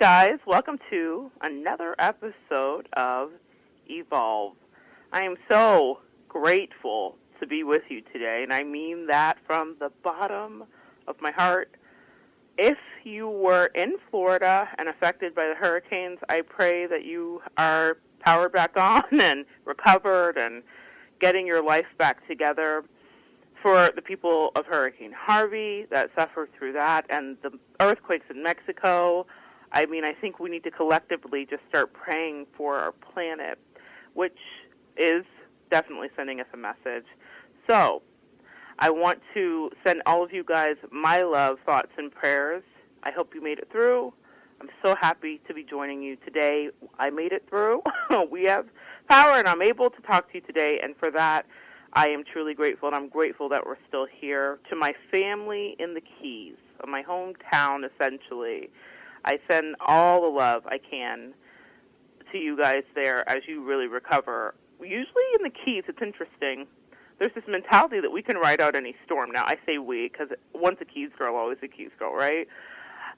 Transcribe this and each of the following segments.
guys. Welcome to another episode of Evolve. I am so grateful to be with you today, and I mean that from the bottom of my heart. If you were in Florida and affected by the hurricanes, I pray that you are powered back on and recovered and getting your life back together. For the people of Hurricane Harvey that suffered through that and the earthquakes in Mexico, I mean, I think we need to collectively just start praying for our planet, which is definitely sending us a message. So I want to send all of you guys my love, thoughts, and prayers. I hope you made it through. I'm so happy to be joining you today. I made it through. We have power, and I'm able to talk to you today, and for that, I am truly grateful, and I'm grateful that we're still here. To my family in the Keys, my hometown, essentially, I send all the love I can to you guys there as you really recover. Usually in the Keys, it's interesting. There's this mentality that we can ride out any storm. Now, I say we because once a Keys girl, always a Keys girl, right?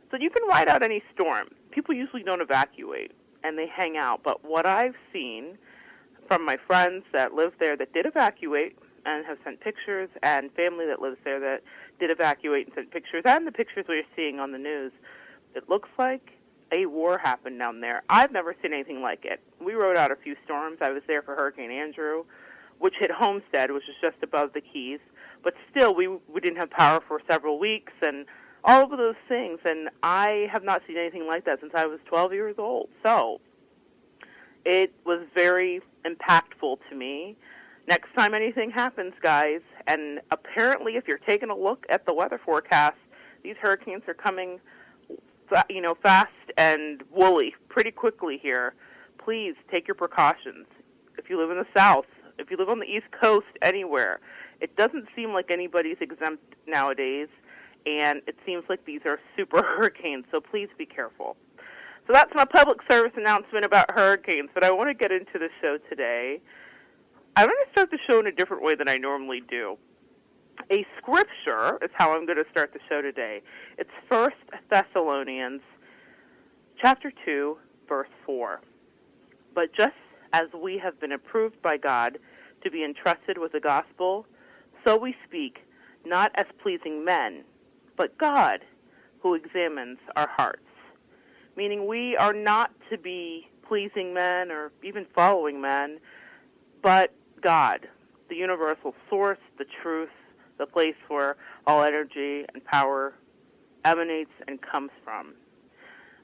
So you can ride out any storm. People usually don't evacuate, and they hang out. But what I've seen from my friends that live there that did evacuate and have sent pictures, and family that lives there that did evacuate and sent pictures, and the pictures we're seeing on the news, it looks like a war happened down there. I've never seen anything like it. We rode out a few storms. I was there for Hurricane Andrew, which hit Homestead, which is just above the Keys. But still, we didn't have power for several weeks and all of those things. And I have not seen anything like that since I was 12 years old. So it was very impactful to me. Next time anything happens, guys, and apparently if you're taking a look at the weather forecast, these hurricanes are coming, fast and woolly pretty quickly here. Please take your precautions. If you live in the South, if you live on the East Coast, anywhere, it doesn't seem like anybody's exempt nowadays, and it seems like these are super hurricanes, so please be careful. So that's my public service announcement about hurricanes, but I want to get into the show today. I'm going to start the show in a different way than I normally do. A scripture is how I'm going to start the show today. It's 1 Thessalonians chapter 2, verse 4. But just as we have been approved by God to be entrusted with the gospel, so we speak, not as pleasing men, but God, who examines our hearts. Meaning we are not to be pleasing men or even following men, but God, the universal source, the truth, the place where all energy and power emanates and comes from.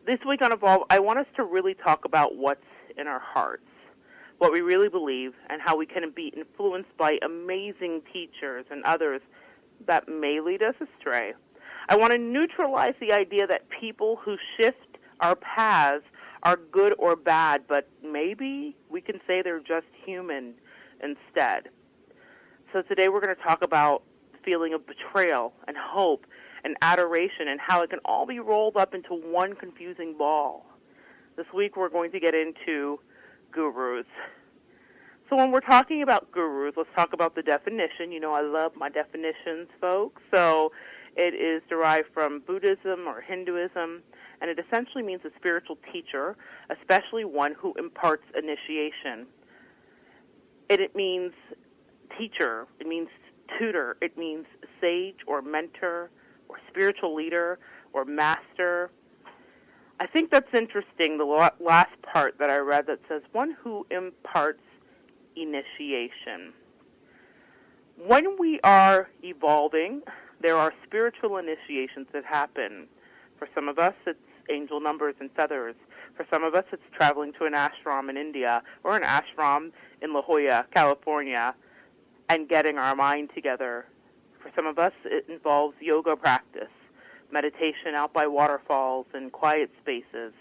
This week on Evolve, I want us to really talk about what's in our hearts, what we really believe, and how we can be influenced by amazing teachers and others that may lead us astray. I want to neutralize the idea that people who shift our paths are good or bad, but maybe we can say they're just human instead. So today we're going to talk about the feeling of betrayal and hope and adoration and how it can all be rolled up into one confusing ball. This week we're going to get into gurus. So when we're talking about gurus, let's talk about the definition. You know I love my definitions, folks. So it is derived from Buddhism or Hinduism, and it essentially means a spiritual teacher, especially one who imparts initiation. It means teacher, it means tutor, it means sage or mentor or spiritual leader or master. I think that's interesting, the last part that I read that says one who imparts initiation. When we are evolving, there are spiritual initiations that happen. For some of us, it's angel numbers and feathers. For some of us, it's traveling to an ashram in India or an ashram in La Jolla, California, and getting our mind together. For some of us, it involves yoga practice, meditation out by waterfalls and quiet spaces.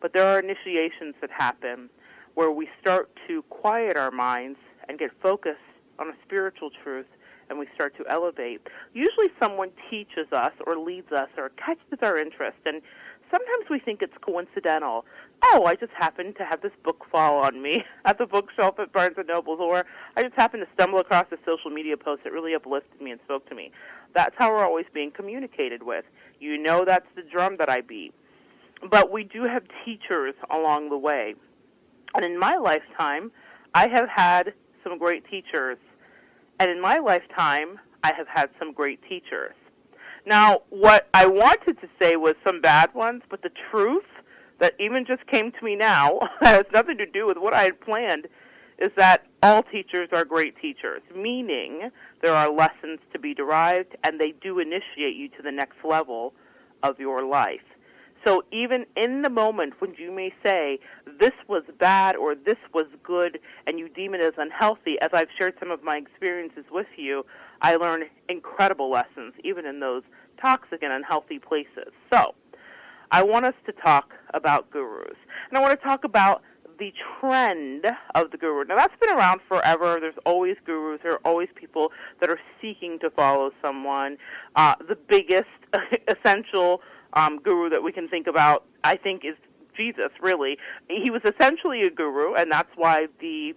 But there are initiations that happen where we start to quiet our minds and get focused on a spiritual truth, and we start to elevate. Usually someone teaches us or leads us or catches our interest, and sometimes we think it's coincidental. Oh, I just happened to have this book fall on me at the bookshelf at Barnes & Noble's, or I just happened to stumble across a social media post that really uplifted me and spoke to me. That's how we're always being communicated with. You know that's the drum that I beat. but we do have teachers along the way. And in my lifetime, I have had some great teachers. And in my lifetime, I have had some great teachers. Now, what I wanted to say was some bad ones, but the truth that even just came to me now has nothing to do with what I had planned, is that all teachers are great teachers, meaning there are lessons to be derived, and they do initiate you to the next level of your life. So even in the moment when you may say, this was bad or this was good, and you deem it as unhealthy, as I've shared some of my experiences with you, I learned incredible lessons, even in those toxic and unhealthy places. So I want us to talk about gurus. And I want to talk about the trend of the guru. Now, that's been around forever. There's always gurus. There are always people that are seeking to follow someone. The biggest essential guru that we can think about, I think, is Jesus, really. He was essentially a guru, and that's why the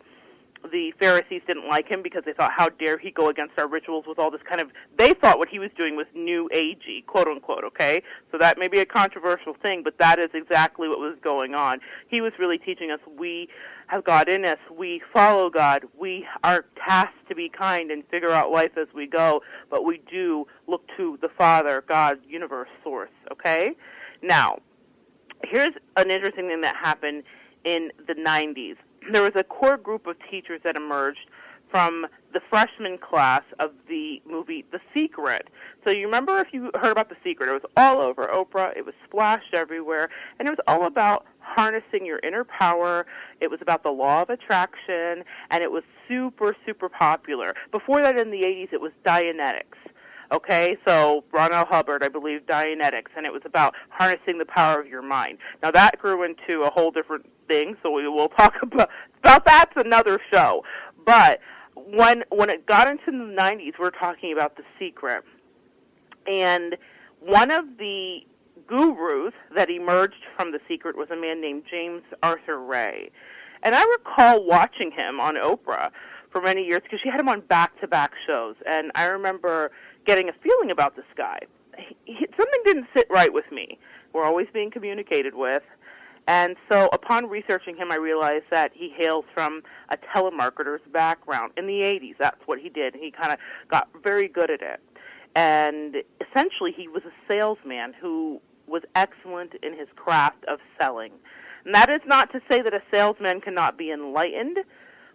Pharisees didn't like him, because they thought, how dare he go against our rituals with all this kind of, they thought what he was doing was new agey, quote unquote, okay? So that may be a controversial thing, but that is exactly what was going on. He was really teaching us, we have God in us, we follow God, we are tasked to be kind and figure out life as we go, but we do look to the Father, God, universe, source, okay? Now, here's an interesting thing that happened in the 90s. There was a core group of teachers that emerged from the freshman class of the movie The Secret. So you remember, if you heard about The Secret, it was all over Oprah, it was splashed everywhere, and it was all about harnessing your inner power. It was about the law of attraction, and it was super, super popular. Before that, in the 80s, it was Dianetics. Okay, so Ron L. Hubbard, I believe, Dianetics, and it was about harnessing the power of your mind. Now, that grew into a whole different thing, so we will talk about that's another show. But when it got into the 90s, we're talking about The Secret. And one of the gurus that emerged from The Secret was a man named James Arthur Ray. And I recall watching him on Oprah for many years, because she had him on back-to-back shows. And I remember getting a feeling about this guy. Something didn't sit right with me. We're always being communicated with. And so upon researching him, I realized that he hails from a telemarketer's background. In the 80s, that's what he did. He kind of got very good at it. And essentially, he was a salesman who was excellent in his craft of selling. And that is not to say that a salesman cannot be enlightened,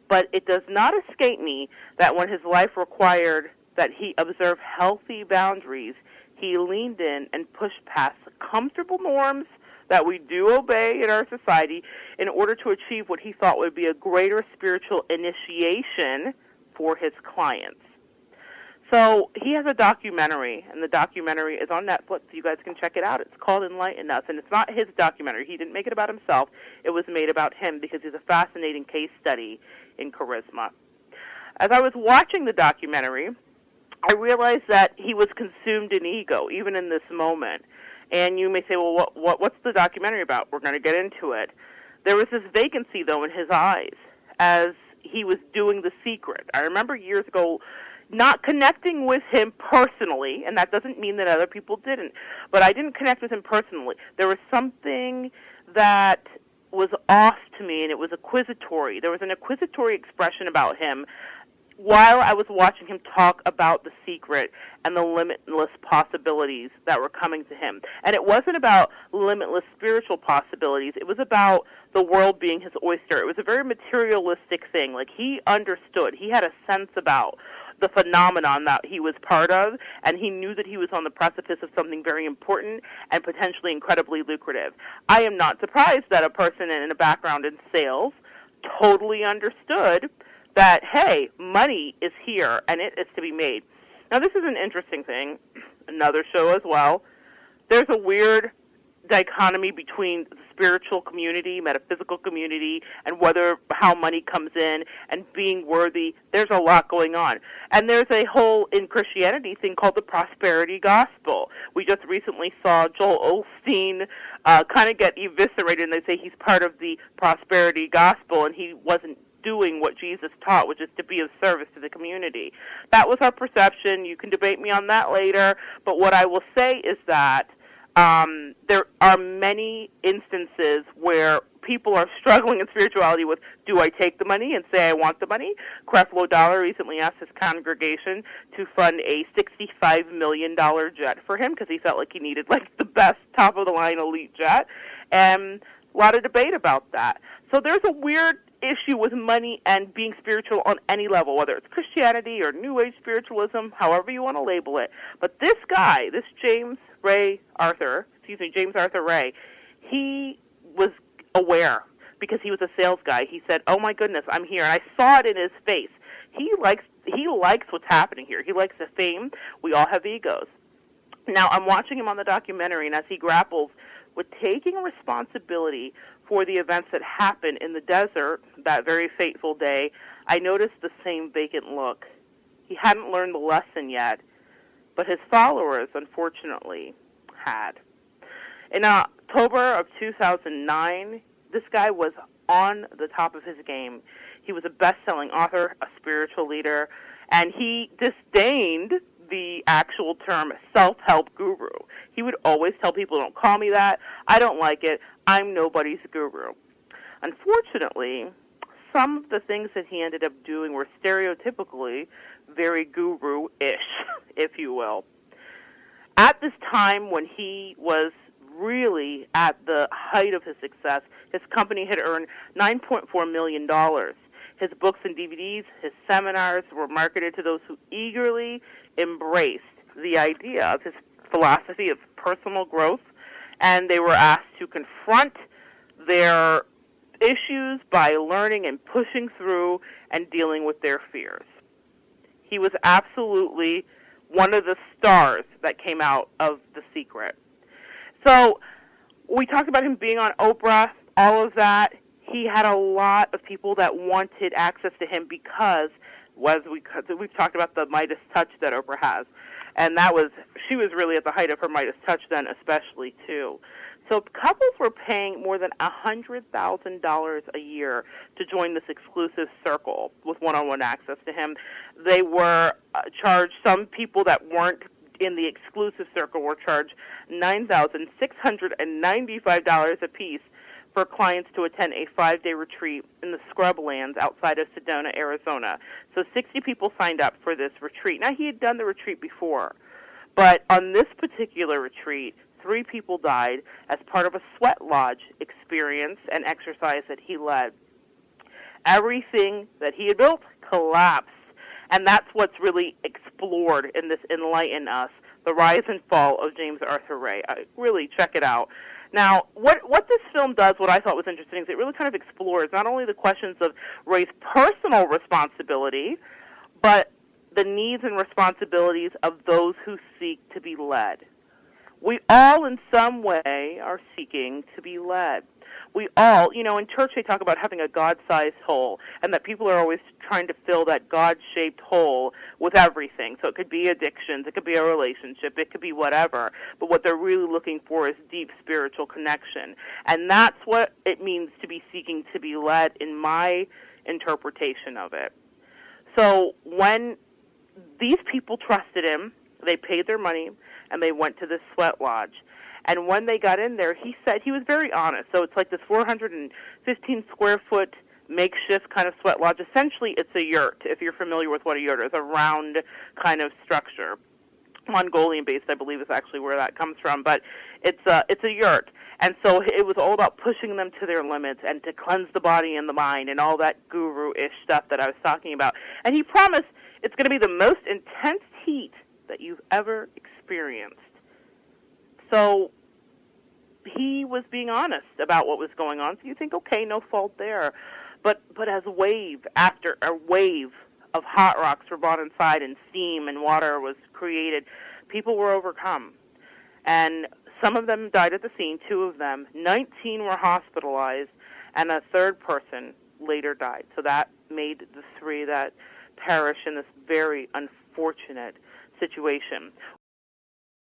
but it does not escape me that when his life required that he observe healthy boundaries, he leaned in and pushed past comfortable norms that we do obey in our society in order to achieve what he thought would be a greater spiritual initiation for his clients. So he has a documentary, and the documentary is on Netflix. You guys can check it out. It's called Enlighten Us, and it's not his documentary. He didn't make it about himself. It was made about him because he's a fascinating case study in charisma. As I was watching the documentary, I realized that he was consumed in ego, even in this moment. And you may say, well, what's the documentary about? We're going to get into it. There was this vacancy, though, in his eyes as he was doing The Secret. I remember years ago not connecting with him personally, and that doesn't mean that other people didn't, but I didn't connect with him personally. There was something that was off to me, and it was acquisitory. There was an acquisitory expression about him while I was watching him talk about The Secret and the limitless possibilities that were coming to him. And it wasn't about limitless spiritual possibilities. It was about the world being his oyster. It was a very materialistic thing. Like, he understood. He had a sense about the phenomenon that he was part of, and he knew that he was on the precipice of something very important and potentially incredibly lucrative. I am not surprised that a person in a background in sales totally understood that, hey, money is here and it is to be made. Now, this is an interesting thing, another show as well. There's a weird dichotomy between the spiritual community, metaphysical community, and how money comes in and being worthy. There's a lot going on. And there's a whole, in Christianity, thing called the prosperity gospel. We just recently saw Joel Osteen kind of get eviscerated, and they say he's part of the prosperity gospel, and he wasn't doing what Jesus taught, which is to be of service to the community. That was our perception. You can debate me on that later, but what I will say is that There are many instances where people are struggling in spirituality with, do I take the money and say I want the money? Creflo Dollar recently asked his congregation to fund a $65 million jet for him because he felt like he needed like the best top-of-the-line elite jet. And a lot of debate about that. So there's a weird issue with money and being spiritual on any level, whether it's Christianity or New Age spiritualism, however you want to label it. But this guy, this James Arthur Ray, he was aware because he was a sales guy. He said, "Oh my goodness, I'm here." And I saw it in his face. He likes what's happening here. He likes the fame. We all have egos. Now, I'm watching him on the documentary, and as he grapples with taking responsibility for the events that happened in the desert that very fateful day, I noticed the same vacant look. He hadn't learned the lesson yet, but his followers, unfortunately, had. In October of 2009, this guy was on the top of his game. He was a best-selling author, a spiritual leader, and he disdained the actual term self-help guru. He would always tell people, don't call me that, I don't like it, I'm nobody's guru. Unfortunately, some of the things that he ended up doing were stereotypically very guru-ish, if you will. At this time when he was really at the height of his success, his company had earned $9.4 million. His books and DVDs, his seminars were marketed to those who eagerly embraced the idea of his philosophy of personal growth, and they were asked to confront their issues by learning and pushing through and dealing with their fears. He was absolutely one of the stars that came out of The Secret. So we talked about him being on Oprah, all of that. He had a lot of people that wanted access to him because we've talked about the Midas touch that Oprah has. And she was really at the height of her Midas touch then, especially, too. So couples were paying more than $100,000 a year to join this exclusive circle with one-on-one access to him. They were charged, some people that weren't in the exclusive circle were charged $9,695 apiece for clients to attend a 5-day retreat in the scrublands outside of Sedona, Arizona. So 60 people signed up for this retreat. Now, he had done the retreat before, but on this particular retreat, 3 people died as part of a sweat lodge experience and exercise that he led. Everything that he had built collapsed, and that's what's really explored in this Enlighten Us, the rise and fall of James Arthur Ray. Really check it out. Now, what this film does, what I thought was interesting, is it really kind of explores not only the questions of Ray's personal responsibility, but the needs and responsibilities of those who seek to be led. We all, in some way, are seeking to be led. We all, in church they talk about having a God-sized hole, and that people are always trying to fill that God-shaped hole with everything. So it could be addictions, it could be a relationship, it could be whatever. But what they're really looking for is deep spiritual connection. And that's what it means to be seeking to be led in my interpretation of it. So when these people trusted him, they paid their money, and they went to this sweat lodge. And when they got in there, he said, he was very honest. So it's like this 415 square foot makeshift kind of sweat lodge. Essentially, it's a yurt, if you're familiar with what a yurt is, a round kind of structure. Mongolian-based, I believe, is actually where that comes from. But it's a yurt. And so it was all about pushing them to their limits and to cleanse the body and the mind and all that guru-ish stuff that I was talking about. And he promised it's going to be the most intense heat that you've ever experienced. So he was being honest about what was going on. So you think, okay, no fault there. But as wave after a wave of hot rocks were brought inside and steam and water was created, people were overcome. And some of them died at the scene, 2 of them. 19 were hospitalized, and a 3rd person later died. So that made the 3 that perished in this very unfortunate situation.